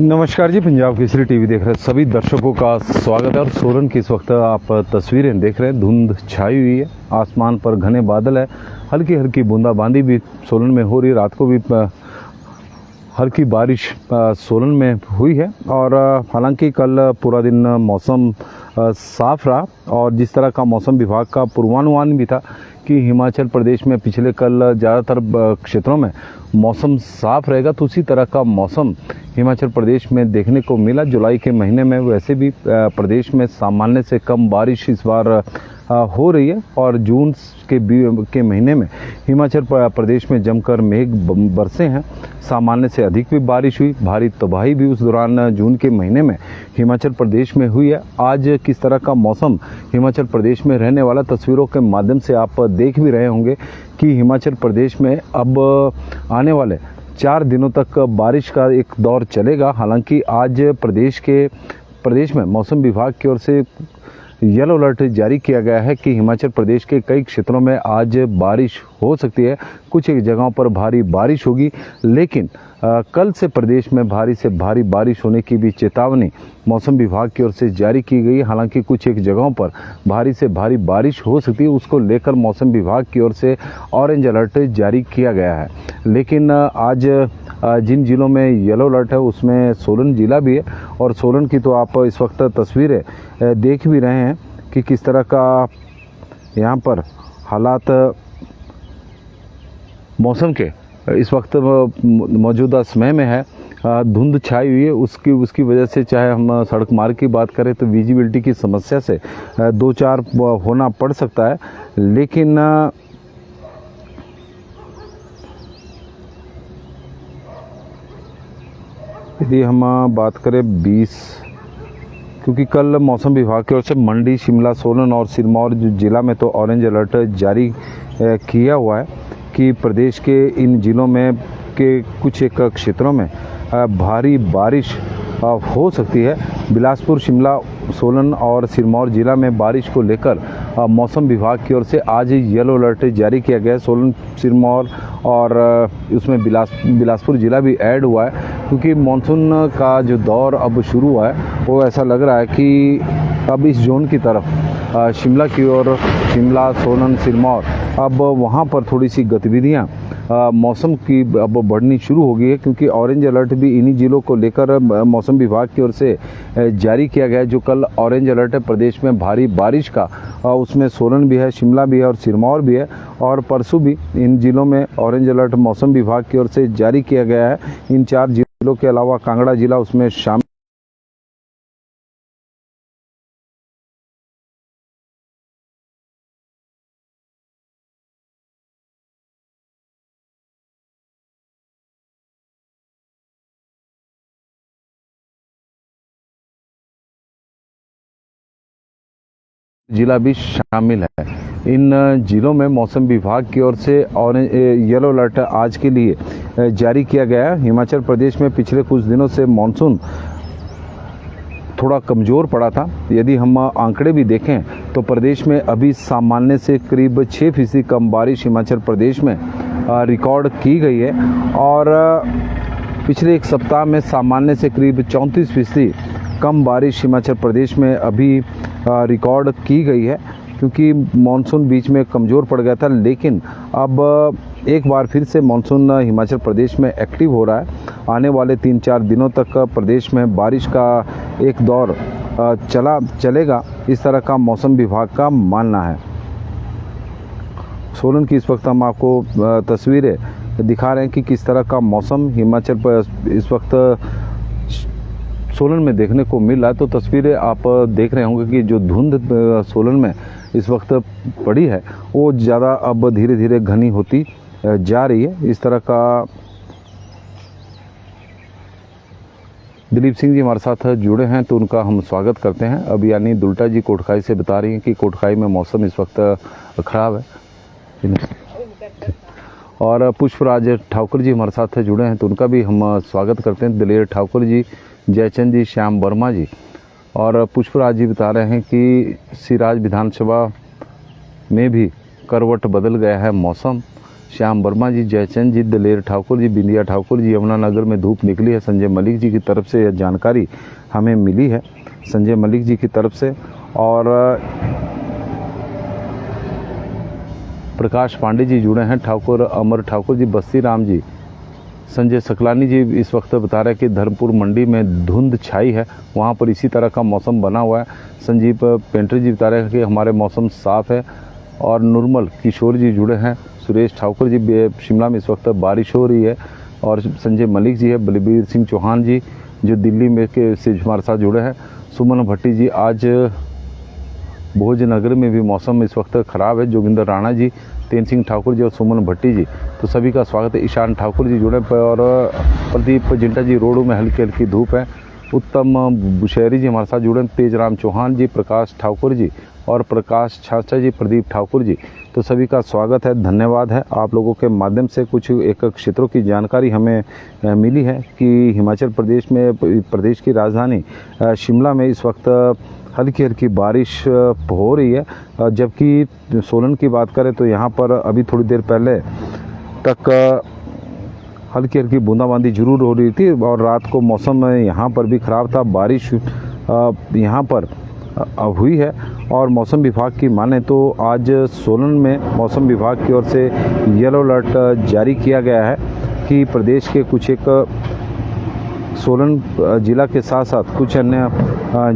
नमस्कार जी, पंजाब केसरी टीवी देख रहे सभी दर्शकों का स्वागत है। और सोलन की इस वक्त आप तस्वीरें देख रहे हैं। धुंध छाई हुई है, आसमान पर घने बादल है, हल्की हल्की बूंदाबांदी भी सोलन में हो रही है। रात को भी हल्की बारिश सोलन में हुई है। और हालांकि कल पूरा दिन मौसम साफ रहा और जिस तरह का मौसम विभाग का पूर्वानुमान भी था कि हिमाचल प्रदेश में पिछले कल ज़्यादातर क्षेत्रों में मौसम साफ रहेगा, तो उसी तरह का मौसम हिमाचल प्रदेश में देखने को मिला। जुलाई के महीने में वैसे भी प्रदेश में सामान्य से कम बारिश इस बार हो रही है और जून के महीने में हिमाचल प्रदेश में जमकर मेघ बरसे हैं। सामान्य से अधिक भी बारिश हुई, भारी तबाही भी उस दौरान जून के महीने में हिमाचल प्रदेश में हुई है। आज किस तरह का मौसम हिमाचल प्रदेश में रहने वाला, तस्वीरों के माध्यम से आप देख भी रहे होंगे कि हिमाचल प्रदेश में अब आने वाले 4 दिनों तक बारिश का एक दौर चलेगा। हालांकि आज प्रदेश में मौसम विभाग की ओर से येलो अलर्ट जारी किया गया है कि हिमाचल प्रदेश के कई क्षेत्रों में आज बारिश हो सकती है। कुछ एक जगहों पर भारी बारिश होगी, लेकिन कल से प्रदेश में भारी से भारी बारिश होने की भी चेतावनी मौसम विभाग की ओर से जारी की गई। हालांकि कुछ एक जगहों पर भारी से भारी बारिश हो सकती है, उसको लेकर मौसम विभाग की ओर से ऑरेंज अलर्ट जारी किया गया है। लेकिन आज जिन जिलों में येलो अलर्ट है उसमें सोलन जिला भी है। और सोलन की तो आप इस वक्त तस्वीरें देख भी रहे हैं कि किस तरह का यहाँ पर हालात मौसम के इस वक्त मौजूदा समय में है। धुंध छाई हुई है, उसकी वजह से चाहे हम सड़क मार्ग की बात करें तो विजिबिलिटी की समस्या से 2-4 होना पड़ सकता है। लेकिन यदि हम बात करें 20, क्योंकि कल मौसम विभाग की ओर से मंडी, शिमला, सोलन और सिरमौर जिला में तो ऑरेंज अलर्ट जारी किया हुआ है कि प्रदेश के इन जिलों में के कुछ एक क्षेत्रों में भारी बारिश हो सकती है। बिलासपुर, शिमला, सोलन और सिरमौर जिला में बारिश को लेकर मौसम विभाग की ओर से आज येलो अलर्ट जारी किया गया है। सोलन, सिरमौर और उसमें बिलासपुर जिला भी ऐड हुआ है, क्योंकि मानसून का जो दौर अब शुरू हुआ है वो ऐसा लग रहा है कि अब इस जोन की तरफ शिमला की ओर, शिमला, सोलन, सिरमौर, अब वहाँ पर थोड़ी सी गतिविधियाँ मौसम की अब बढ़नी शुरू हो गई है। क्योंकि ऑरेंज अलर्ट भी इन्हीं जिलों को लेकर मौसम विभाग की ओर से जारी किया गया है। जो कल ऑरेंज अलर्ट है प्रदेश में भारी बारिश का, उसमें सोलन भी है, शिमला भी है और सिरमौर भी है। और परसों भी इन जिलों में ऑरेंज अलर्ट मौसम विभाग की ओर से जारी किया गया है। इन 4 जिलों के अलावा कांगड़ा जिला उसमें शामिल जिला भी शामिल है। इन जिलों में मौसम विभाग की ओर से ऑरेंज येलो अलर्ट आज के लिए जारी किया गया है। हिमाचल प्रदेश में पिछले कुछ दिनों से मानसून थोड़ा कमज़ोर पड़ा था। यदि हम आंकड़े भी देखें तो प्रदेश में अभी सामान्य से करीब 6% कम बारिश हिमाचल प्रदेश में रिकॉर्ड की गई है। और पिछले एक सप्ताह में सामान्य से करीब 34% कम बारिश हिमाचल प्रदेश में अभी रिकॉर्ड की गई है, क्योंकि मानसून बीच में कमज़ोर पड़ गया था। लेकिन अब एक बार फिर से मानसून हिमाचल प्रदेश में एक्टिव हो रहा है। आने वाले 3-4 दिनों तक प्रदेश में बारिश का एक दौर चलेगा, इस तरह का मौसम विभाग का मानना है। सोलन की इस वक्त हम आपको तस्वीरें दिखा रहे हैं कि किस तरह का मौसम हिमाचल पर इस वक्त सोलन में देखने को मिल रहा है। तो तस्वीरें आप देख रहे होंगे कि जो धुंध सोलन में इस वक्त पड़ी है वो ज़्यादा अब धीरे धीरे घनी होती जा रही है। इस तरह का दिलीप सिंह जी हमारे साथ जुड़े हैं, तो उनका हम स्वागत करते हैं। अब यानी दुल्टा जी कोटखाई से बता रही हैं कि कोटखाई में मौसम इस वक्त ख़राब है। और पुष्पराज ठाकुर जी हमारे साथ जुड़े हैं, तो उनका भी हम स्वागत करते हैं। दिलेर ठाकुर जी, जयचंद जी, श्याम वर्मा जी और पुष्पराज जी बता रहे हैं कि सिराज विधानसभा में भी करवट बदल गया है मौसम। श्याम वर्मा जी, जयचंद जी, दलेर ठाकुर जी, बिंदिया ठाकुर जी। यमुनानगर में धूप निकली है, संजय मलिक जी की तरफ से यह जानकारी हमें मिली है, संजय मलिक जी की तरफ से। और प्रकाश पांडे जी जुड़े हैं, ठाकुर अमर ठाकुर जी, बस्ती राम जी, संजय सकलानी जी इस वक्त बता रहे हैं कि धर्मपुर मंडी में धुंध छाई है, वहाँ पर इसी तरह का मौसम बना हुआ है। संजीव पेंटर जी बता रहे हैं कि हमारे मौसम साफ़ है। और नुरमल किशोर जी जुड़े हैं, सुरेश ठाकुर जी, शिमला में इस वक्त बारिश हो रही है। और संजय मलिक जी है, बलबीर सिंह चौहान जी जो दिल्ली में के से हमारे साथ जुड़े हैं। सुमन भट्टी जी, आज भोजनगर में भी मौसम इस वक्त ख़राब है। जोगिंदर राणा जी, तेन सिंह ठाकुर जी और सुमन भट्टी जी, तो सभी का स्वागत है। ईशान ठाकुर जी जुड़े और प्रदीप जिंटा जी, रोडों में हल्की हल्की धूप है। उत्तम बुशहरी जी हमारे साथ जुड़े, तेजराम चौहान जी, प्रकाश ठाकुर जी और प्रकाश छाछा जी, प्रदीप ठाकुर जी, तो सभी का स्वागत है, धन्यवाद है। आप लोगों के माध्यम से कुछ एक क्षेत्रों की जानकारी हमें मिली है कि हिमाचल प्रदेश में, प्रदेश की राजधानी शिमला में इस वक्त हल्की हल्की बारिश हो रही है। जबकि सोलन की बात करें तो यहाँ पर अभी थोड़ी देर पहले तक हल्की हल्की बूंदाबांदी जरूर हो रही थी और रात को मौसम यहाँ पर भी ख़राब था। बारिश यहाँ पर अब हुई है। और मौसम विभाग की माने तो आज सोलन में मौसम विभाग की ओर से येलो अलर्ट जारी किया गया है कि प्रदेश के कुछ एक सोलन जिला के साथ साथ कुछ अन्य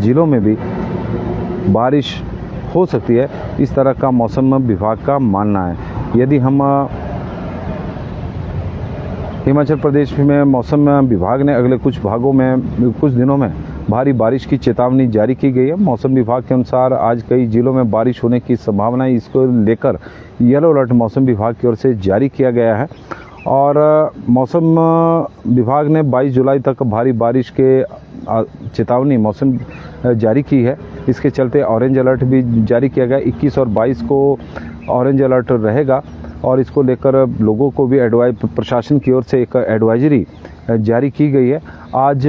ज़िलों में भी बारिश हो सकती है, इस तरह का मौसम विभाग का मानना है। यदि हम हिमाचल प्रदेश में मौसम विभाग ने अगले कुछ भागों में, कुछ दिनों में भारी बारिश की चेतावनी जारी की गई है। मौसम विभाग के अनुसार आज कई जिलों में बारिश होने की संभावना है, इसको लेकर येलो अलर्ट मौसम विभाग की ओर से जारी किया गया है। और मौसम विभाग ने 22 जुलाई तक भारी बारिश के चेतावनी मौसम जारी की है। इसके चलते ऑरेंज अलर्ट भी जारी किया गया। 21 और 22 को ऑरेंज अलर्ट रहेगा और इसको लेकर लोगों को भी प्रशासन की ओर से एक एडवाइजरी जारी की गई है। आज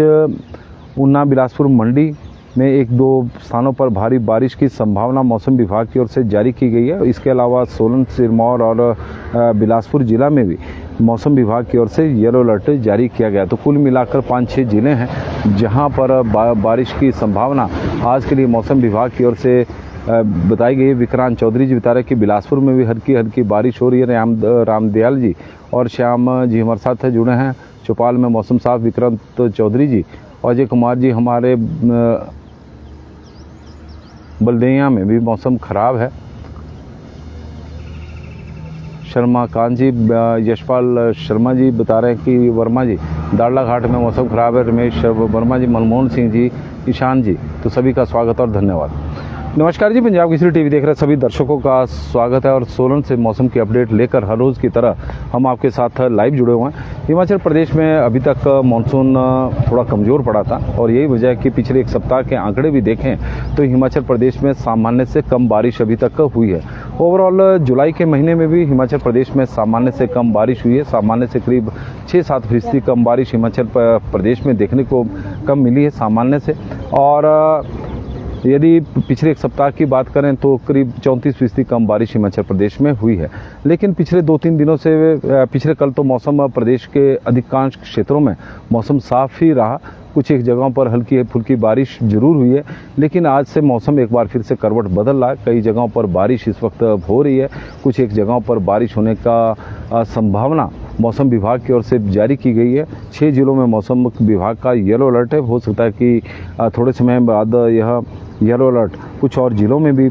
ऊना, बिलासपुर, मंडी में 1-2 स्थानों पर भारी बारिश की संभावना मौसम विभाग की ओर से जारी की गई है। इसके अलावा सोलन, सिरमौर और बिलासपुर जिला में भी मौसम विभाग की ओर से येलो अलर्ट जारी किया गया। तो कुल मिलाकर 5-6 ज़िले हैं जहां पर बारिश की संभावना आज के लिए मौसम विभाग की ओर से बताई गई है। विक्रांत चौधरी जी बता रहे कि बिलासपुर में भी हल्की हल्की बारिश हो रही है। रामदयाल जी और श्याम जी हमारे साथ जुड़े हैं। चौपाल में मौसम साफ, विक्रांत चौधरी जी। अजय कुमार जी, हमारे बल्देया में भी मौसम ख़राब है। शर्मा कांत जी, यशपाल शर्मा जी बता रहे हैं कि वर्मा जी, दाड़ला घाट में मौसम ख़राब है। रमेश वर्मा जी, मनमोहन सिंह जी, ईशान जी, तो सभी का स्वागत और धन्यवाद। नमस्कार जी, पंजाब केसरी टीवी देख रहे सभी दर्शकों का स्वागत है। और सोलन से मौसम की अपडेट लेकर हर रोज़ की तरह हम आपके साथ लाइव जुड़े हुए हैं। हिमाचल प्रदेश में अभी तक मानसून थोड़ा कमज़ोर पड़ा था और यही वजह है कि पिछले एक सप्ताह के आंकड़े भी देखें तो हिमाचल प्रदेश में सामान्य से कम बारिश अभी तक हुई है। ओवरऑल जुलाई के महीने में भी हिमाचल प्रदेश में सामान्य से कम बारिश हुई है। सामान्य से करीब 6-7% कम बारिश हिमाचल प्रदेश में देखने को कम मिली है सामान्य से। और यदि पिछले एक सप्ताह की बात करें तो करीब 34% कम बारिश हिमाचल प्रदेश में हुई है। लेकिन पिछले 2-3 दिनों से, पिछले कल तो मौसम प्रदेश के अधिकांश क्षेत्रों में मौसम साफ ही रहा। कुछ एक जगहों पर हल्की फुल्की बारिश जरूर हुई है, लेकिन आज से मौसम एक बार फिर से करवट बदल रहा है। कई जगहों पर बारिश इस वक्त हो रही है। कुछ एक जगहों पर बारिश होने का संभावना मौसम विभाग की ओर से जारी की गई है। 6 जिलों में मौसम विभाग का येलो अलर्ट है। हो सकता है कि थोड़े समय बाद यह येलो अलर्ट कुछ और ज़िलों में भी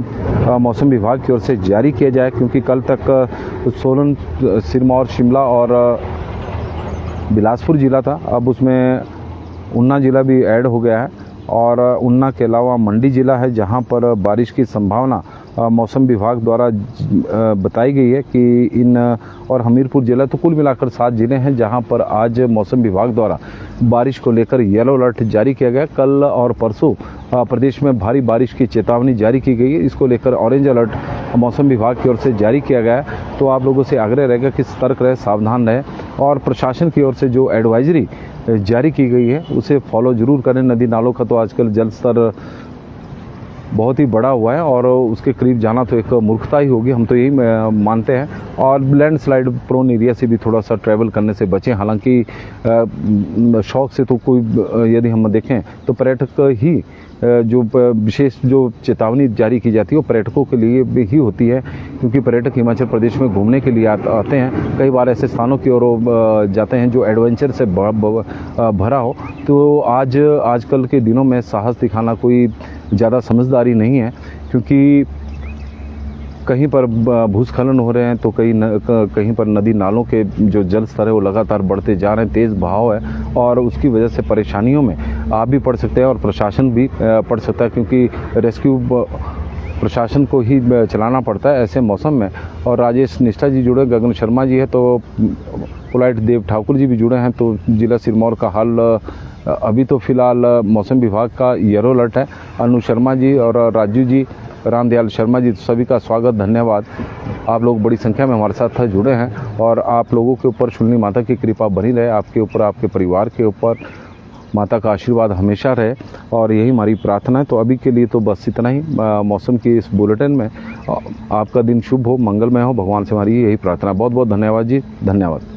मौसम विभाग की ओर से जारी किया जाए, क्योंकि कल तक सोलन, सिरमौर, शिमला और बिलासपुर ज़िला था। अब उसमें ऊना ज़िला भी ऐड हो गया है और ऊना के अलावा मंडी ज़िला है जहां पर बारिश की संभावना मौसम विभाग द्वारा बताई गई है कि इन, और हमीरपुर ज़िला, तो कुल मिलाकर 7 ज़िले हैं जहां पर आज मौसम विभाग द्वारा बारिश को लेकर येलो अलर्ट जारी किया गया। कल और परसों प्रदेश में भारी बारिश की चेतावनी जारी की गई है। इसको लेकर ऑरेंज अलर्ट मौसम विभाग की ओर से जारी किया गया है। तो आप लोगों से आग्रह रहेगा कि सतर्क रहे, सावधान रहे और प्रशासन की ओर से जो एडवाइजरी जारी की गई है उसे फॉलो जरूर करें। नदी नालों का तो आजकल जल स्तर बहुत ही बड़ा हुआ है और उसके करीब जाना तो एक मूर्खता ही होगी, हम तो यही मानते हैं। और लैंडस्लाइड प्रोन एरिया से भी थोड़ा सा ट्रैवल करने से बचें। हालांकि शौक से तो कोई यदि हम देखें तो पर्यटक ही जो विशेष जो चेतावनी जारी की जाती है वो पर्यटकों के लिए भी ही होती है, क्योंकि पर्यटक हिमाचल प्रदेश में घूमने के लिए आते हैं। कई बार ऐसे स्थानों की ओर जाते हैं जो एडवेंचर से भरा हो। तो आजकल के दिनों में साहस दिखाना कोई ज़्यादा समझदारी नहीं है, क्योंकि कहीं पर भूस्खलन हो रहे हैं तो कहीं पर नदी नालों के जो जल स्तर है वो लगातार बढ़ते जा रहे हैं, तेज़ बहाव है और उसकी वजह से परेशानियों में आप भी पड़ सकते हैं और प्रशासन भी पड़ सकता है, क्योंकि रेस्क्यू प्रशासन को ही चलाना पड़ता है ऐसे मौसम में। और राजेश निष्ठा जी जुड़े, गगन शर्मा जी है, तो पोलाइट देव ठाकुर जी भी जुड़े हैं। तो जिला सिरमौर का हाल अभी तो फिलहाल मौसम विभाग का येलो अलर्ट है। अनु शर्मा जी और राजू जी, रामदयाल शर्मा जी, सभी का स्वागत, धन्यवाद। आप लोग बड़ी संख्या में हमारे साथ जुड़े हैं और आप लोगों के ऊपर शूलिनी माता की कृपा बनी रहे, आपके ऊपर, आपके परिवार के ऊपर माता का आशीर्वाद हमेशा रहे और यही हमारी प्रार्थना है। तो अभी के लिए तो बस इतना ही मौसम की इस बुलेटिन में। आपका दिन शुभ हो, मंगलमय हो, भगवान से हमारी यही प्रार्थना। बहुत बहुत धन्यवाद जी, धन्यवाद।